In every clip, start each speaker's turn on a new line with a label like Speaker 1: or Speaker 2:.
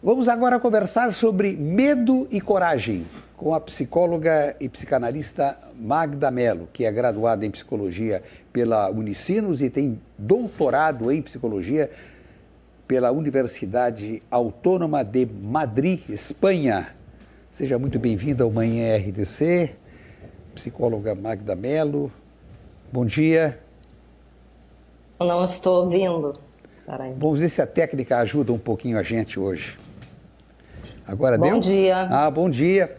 Speaker 1: Vamos agora conversar sobre medo e coragem com a psicóloga e psicanalista Magda Mello, que é graduada em psicologia pela Unicinos e tem doutorado em psicologia pela Universidade Autônoma de Madrid, Espanha. Seja muito bem-vinda ao Manhã RDC, psicóloga Magda Mello. Bom dia.
Speaker 2: Não estou ouvindo.
Speaker 1: Vamos ver se a técnica ajuda um pouquinho a gente hoje. Agora
Speaker 2: Bom
Speaker 1: deu?
Speaker 2: dia.
Speaker 1: Bom dia.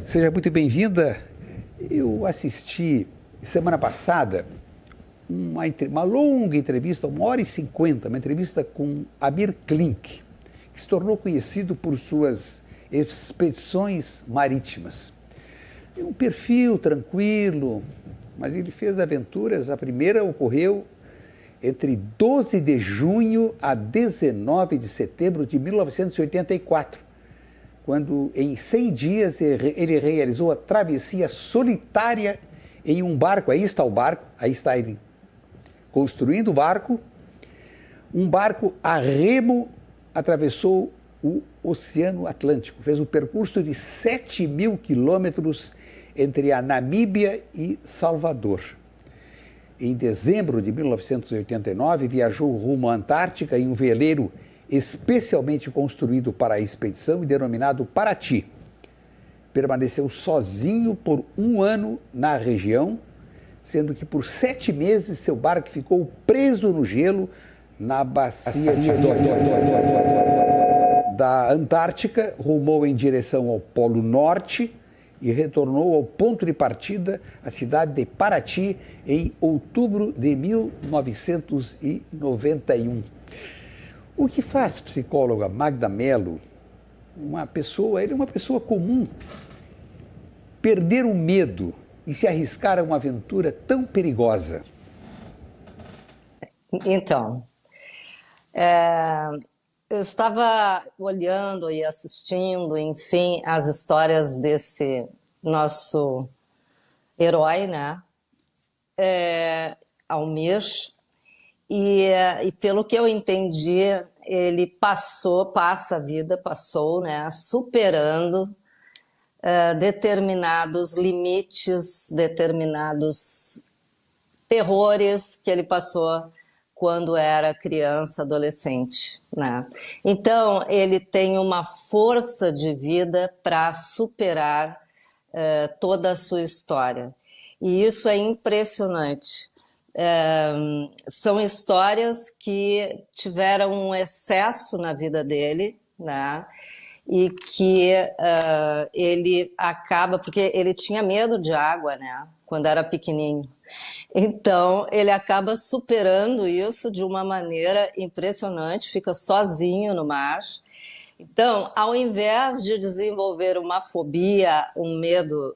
Speaker 1: Seja muito bem-vinda. Eu assisti semana passada uma longa entrevista, 1h50, uma entrevista com Amir Klink, que se tornou conhecido por suas expedições marítimas. É um perfil tranquilo, mas ele fez aventuras. A primeira ocorreu entre 12 de junho a 19 de setembro de 1984, quando em 100 dias ele realizou a travessia solitária em um barco. Aí está o barco, aí está ele construindo o barco. Um barco a remo atravessou o Oceano Atlântico, fez um percurso de 7.000 quilômetros entre a Namíbia e Salvador. Em dezembro de 1989, viajou rumo à Antártica em um veleiro especialmente construído para a expedição e denominado Paraty. Permaneceu sozinho por 1 ano na região, sendo que por 7 meses seu barco ficou preso no gelo na bacia da Antártica, rumou em direção ao Polo Norte e retornou ao ponto de partida, a cidade de Paraty, em outubro de 1991. O que faz, psicóloga Magda Mello, ele é uma pessoa comum, perder o medo e se arriscar a uma aventura tão perigosa?
Speaker 2: Então, eu estava olhando e assistindo, enfim, as histórias desse nosso herói, né? Amir, e pelo que eu entendi, ele passa a vida, né? Superando determinados limites, determinados terrores que ele passou quando era criança, adolescente, né? Então, ele tem uma força de vida para superar toda a sua história. E isso é impressionante. São histórias que tiveram um excesso na vida dele, né? E que ele acaba... Porque ele tinha medo de água, né? Quando era pequenininho. Então, ele acaba superando isso de uma maneira impressionante, fica sozinho no mar. Então, ao invés de desenvolver uma fobia, um medo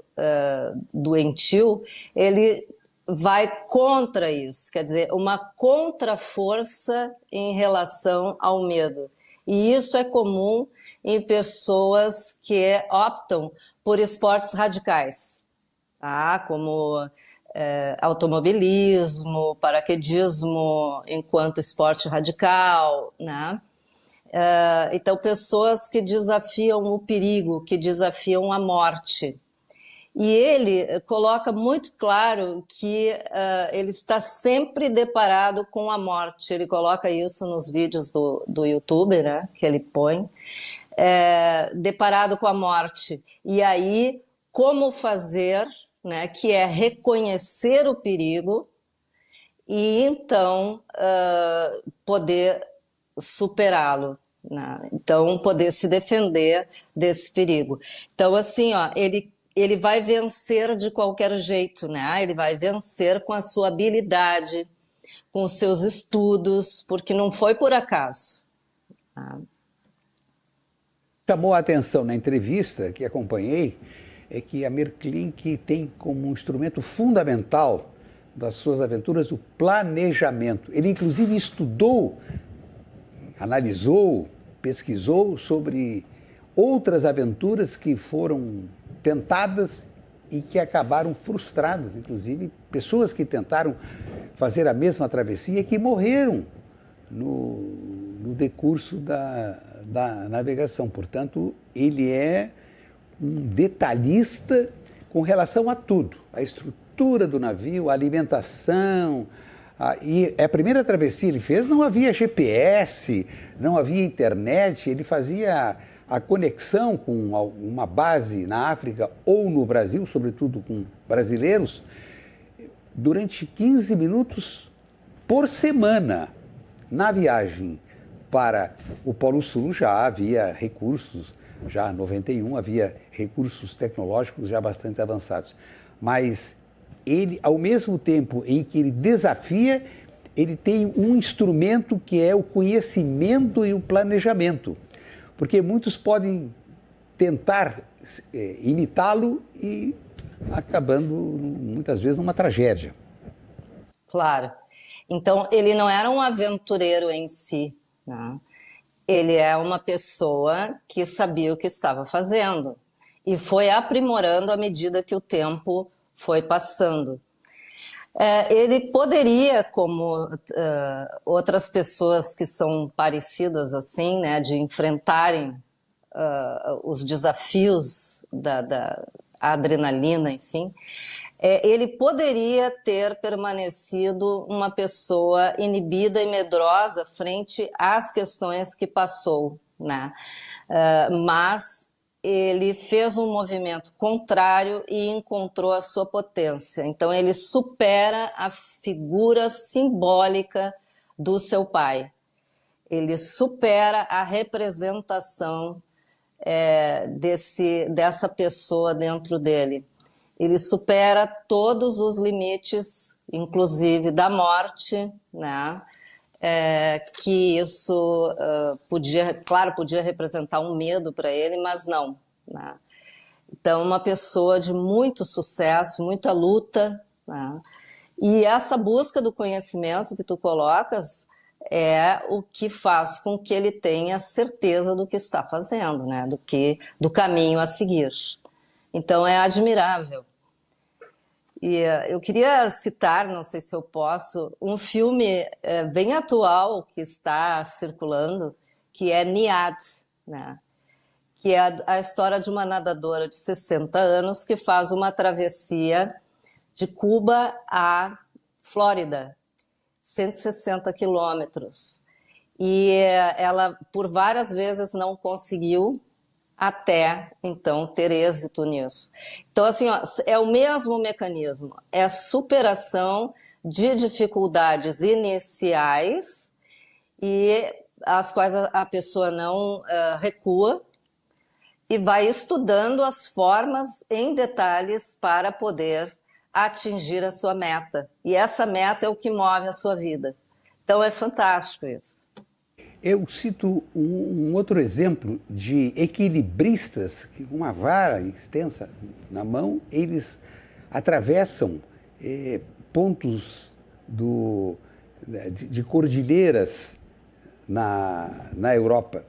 Speaker 2: doentio, ele vai contra isso, quer dizer, uma contraforça em relação ao medo. E isso é comum em pessoas que optam por esportes radicais, tá? Como automobilismo, paraquedismo enquanto esporte radical, né? Então, pessoas que desafiam o perigo, que desafiam a morte. E ele coloca muito claro que ele está sempre deparado com a morte. Ele coloca isso nos vídeos do YouTube, né, que ele põe, deparado com a morte. E aí, como fazer, né, que é reconhecer o perigo e então poder superá-lo, né? Então poder se defender desse perigo. Então assim, ó, ele vai vencer de qualquer jeito, né? Ele vai vencer com a sua habilidade, com os seus estudos, porque não foi por acaso.
Speaker 1: Chamou a atenção na entrevista que acompanhei é que Amir Klink tem como um instrumento fundamental das suas aventuras o planejamento. Ele inclusive estudou, analisou, pesquisou sobre outras aventuras que foram tentadas e que acabaram frustradas, inclusive pessoas que tentaram fazer a mesma travessia e que morreram no decurso da navegação. Portanto, ele é um detalhista com relação a tudo, a estrutura do navio, a alimentação. E a primeira travessia ele fez, não havia GPS, não havia internet, ele fazia a conexão com uma base na África ou no Brasil, sobretudo com brasileiros, durante 15 minutos por semana. Na viagem para o Polo Sul já havia recursos, já em 91 havia recursos tecnológicos já bastante avançados. Mas ele, ao mesmo tempo em que ele desafia, ele tem um instrumento que é o conhecimento e o planejamento. Porque muitos podem tentar imitá-lo e acabando, muitas vezes, numa tragédia.
Speaker 2: Claro. Então, ele não era um aventureiro em si, né? Ele é uma pessoa que sabia o que estava fazendo e foi aprimorando à medida que o tempo foi passando. Ele poderia, como outras pessoas que são parecidas assim, né, de enfrentarem os desafios da adrenalina, enfim, ele poderia ter permanecido uma pessoa inibida e medrosa frente às questões que passou, né? Mas ele fez um movimento contrário e encontrou a sua potência. Então ele supera a figura simbólica do seu pai. Ele supera a representação dessa pessoa dentro dele. Ele supera todos os limites, inclusive da morte, né? Que isso podia representar um medo para ele, mas não, né? Então, uma pessoa de muito sucesso, muita luta, né? E essa busca do conhecimento que tu colocas é o que faz com que ele tenha certeza do que está fazendo, né? Do caminho a seguir. Então, é admirável. E eu queria citar, não sei se eu posso, um filme bem atual que está circulando, que é Niad, né? Que é a história de uma nadadora de 60 anos que faz uma travessia de Cuba à Flórida, 160 quilômetros. E ela, por várias vezes, não conseguiu até, então, ter êxito nisso. Então, assim, ó, é o mesmo mecanismo, é a superação de dificuldades iniciais e as quais a pessoa não recua e vai estudando as formas em detalhes para poder atingir a sua meta. E essa meta é o que move a sua vida. Então, é fantástico isso.
Speaker 1: Eu cito um outro exemplo de equilibristas que, com uma vara extensa na mão, eles atravessam pontos de cordilheiras na Europa.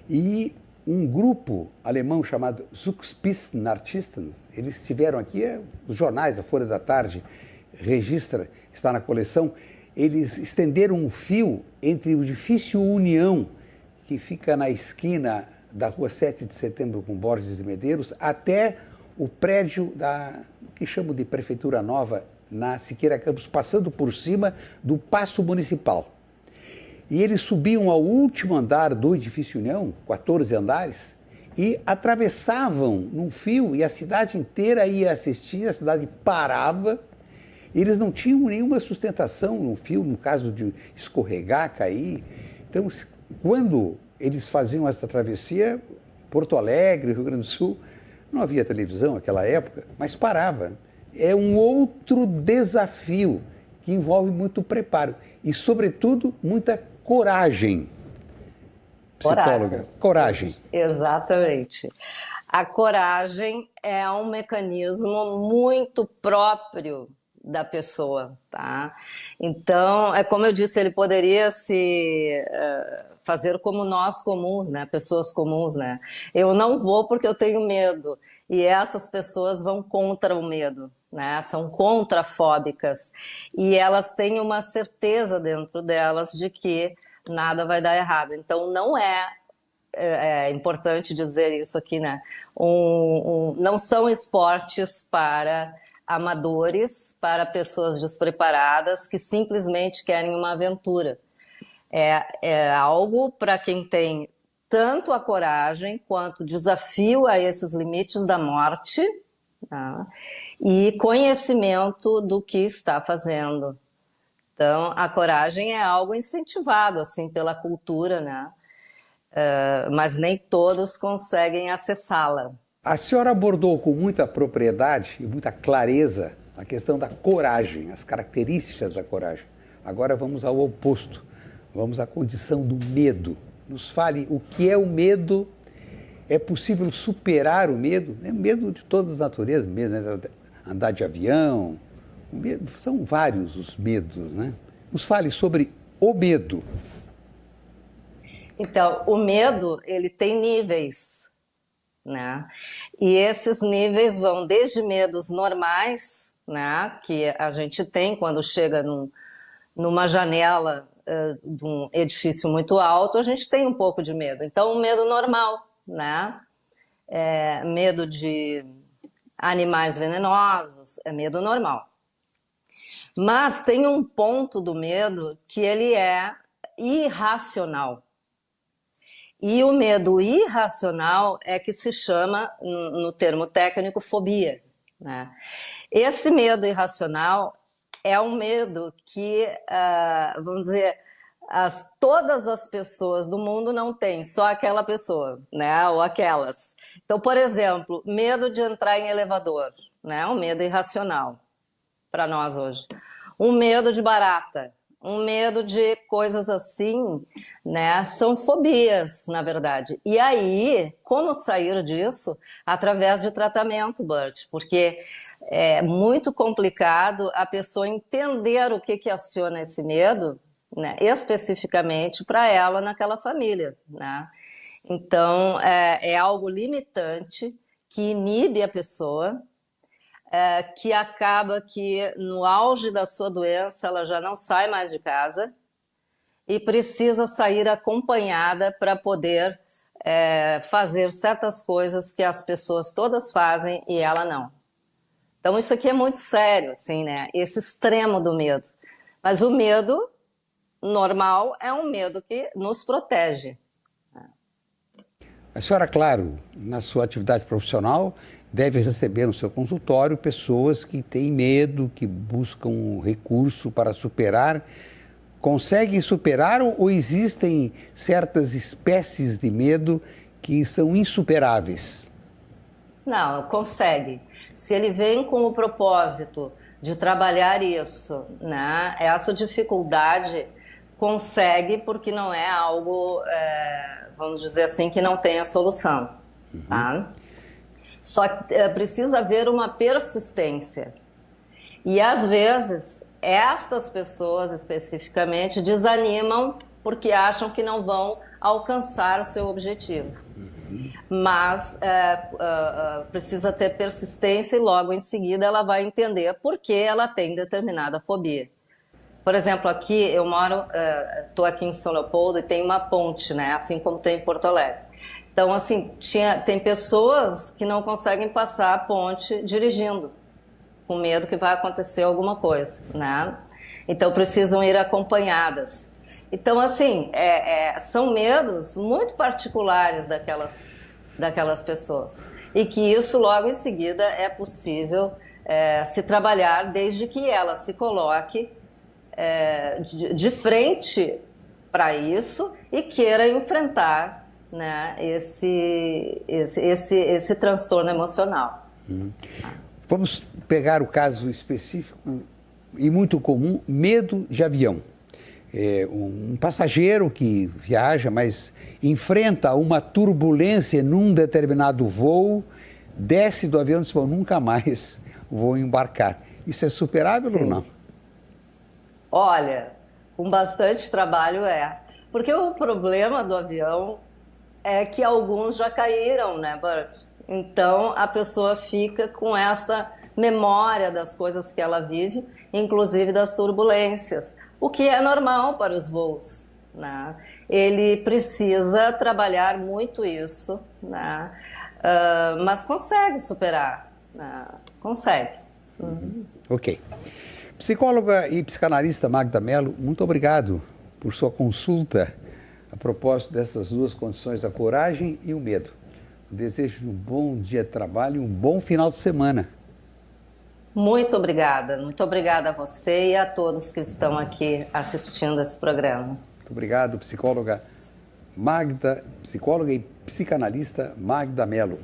Speaker 1: E um grupo alemão chamado Zugspitzenartisten, eles estiveram aqui, os jornais, a Folha da Tarde registra, está na coleção. Eles estenderam um fio entre o edifício União, que fica na esquina da rua 7 de Setembro com Borges de Medeiros, até o prédio que chamam de Prefeitura Nova, na Siqueira Campos, passando por cima do Paço Municipal. E eles subiam ao último andar do edifício União, 14 andares, e atravessavam num fio, e a cidade inteira ia assistir, a cidade parava. Eles não tinham nenhuma sustentação no fio, no caso de escorregar, cair. Então, quando eles faziam essa travessia, Porto Alegre, Rio Grande do Sul, não havia televisão naquela época, mas parava. É um outro desafio que envolve muito preparo e, sobretudo, muita coragem. Psicóloga, coragem.
Speaker 2: Exatamente. A coragem é um mecanismo muito próprio da pessoa, tá? Então, é como eu disse, ele poderia se fazer como nós comuns, né? Pessoas comuns, né? Eu não vou porque eu tenho medo. E essas pessoas vão contra o medo, né? São contrafóbicas. E elas têm uma certeza dentro delas de que nada vai dar errado. Então, não é é importante dizer isso aqui, né? Não são esportes para amadores, para pessoas despreparadas que simplesmente querem uma aventura. É algo para quem tem tanto a coragem quanto desafio a esses limites da morte, tá? E conhecimento do que está fazendo. Então, a coragem é algo incentivado assim pela cultura, né? Mas nem todos conseguem acessá-la.
Speaker 1: A senhora abordou com muita propriedade e muita clareza a questão da coragem, as características da coragem. Agora vamos ao oposto, vamos à condição do medo. Nos fale o que é o medo, é possível superar o medo? É medo de todas as naturezas, medo, né? Andar de avião, são vários os medos, né? Nos fale sobre o medo.
Speaker 2: Então, o medo, ele tem níveis, né? E esses níveis vão desde medos normais, né? Que a gente tem quando chega numa janela de um edifício muito alto, a gente tem um pouco de medo. Então, o medo normal, né? Medo de animais venenosos, é medo normal. Mas tem um ponto do medo que ele é irracional. E o medo irracional é que se chama, no termo técnico, fobia, né? Esse medo irracional é um medo que, vamos dizer, todas as pessoas do mundo não têm, só aquela pessoa, né? Ou aquelas. Então, por exemplo, medo de entrar em elevador, né? Um medo irracional para nós hoje. Um medo de barata, um medo de coisas assim, né? São fobias, na verdade. E aí, como sair disso? Através de tratamento, Bert, porque é muito complicado a pessoa entender o que aciona esse medo, né? Especificamente para ela naquela família, né? Então, é algo limitante que inibe a pessoa, que acaba que no auge da sua doença ela já não sai mais de casa e precisa sair acompanhada para poder fazer certas coisas que as pessoas todas fazem e ela não. Então isso aqui é muito sério, assim, né? Esse extremo do medo. Mas o medo normal é um medo que nos protege.
Speaker 1: A senhora, claro, na sua atividade profissional, deve receber no seu consultório pessoas que têm medo, que buscam um recurso para superar. Conseguem superar ou existem certas espécies de medo que são insuperáveis?
Speaker 2: Não, consegue. Se ele vem com o propósito de trabalhar isso, né, essa dificuldade consegue, porque não é algo, vamos dizer assim, que não tem a solução. Tá? Só que precisa haver uma persistência. E às vezes, estas pessoas especificamente desanimam porque acham que não vão alcançar o seu objetivo. Mas precisa ter persistência e logo em seguida ela vai entender por que ela tem determinada fobia. Por exemplo, aqui eu moro, estou aqui em São Leopoldo e tem uma ponte, né? Assim como tem em Porto Alegre. Então, assim, tem pessoas que não conseguem passar a ponte dirigindo, com medo que vai acontecer alguma coisa, né? Então, precisam ir acompanhadas. Então, assim, são medos muito particulares daquelas pessoas. E que isso, logo em seguida, é possível se trabalhar desde que ela se coloque de frente para isso e queira enfrentar, né, esse transtorno emocional.
Speaker 1: Vamos pegar o caso específico e muito comum, medo de avião. Um passageiro que viaja, mas enfrenta uma turbulência num determinado voo, desce do avião e diz, bom, nunca mais vou embarcar. Isso é superável ou não?
Speaker 2: Olha, com bastante trabalho porque o problema do avião é que alguns já caíram, né, Bert? Então a pessoa fica com essa memória das coisas que ela vive, inclusive das turbulências, o que é normal para os voos, né? ele precisa trabalhar muito isso, né? Mas consegue superar, né? Consegue.
Speaker 1: Ok. Psicóloga e psicanalista Magda Mello, muito obrigado por sua consulta a propósito dessas duas condições, a coragem e o medo. Desejo um bom dia de trabalho e um bom final de semana.
Speaker 2: Muito obrigada a você e a todos que estão aqui assistindo esse programa.
Speaker 1: Muito obrigado, psicóloga e psicanalista Magda Mello.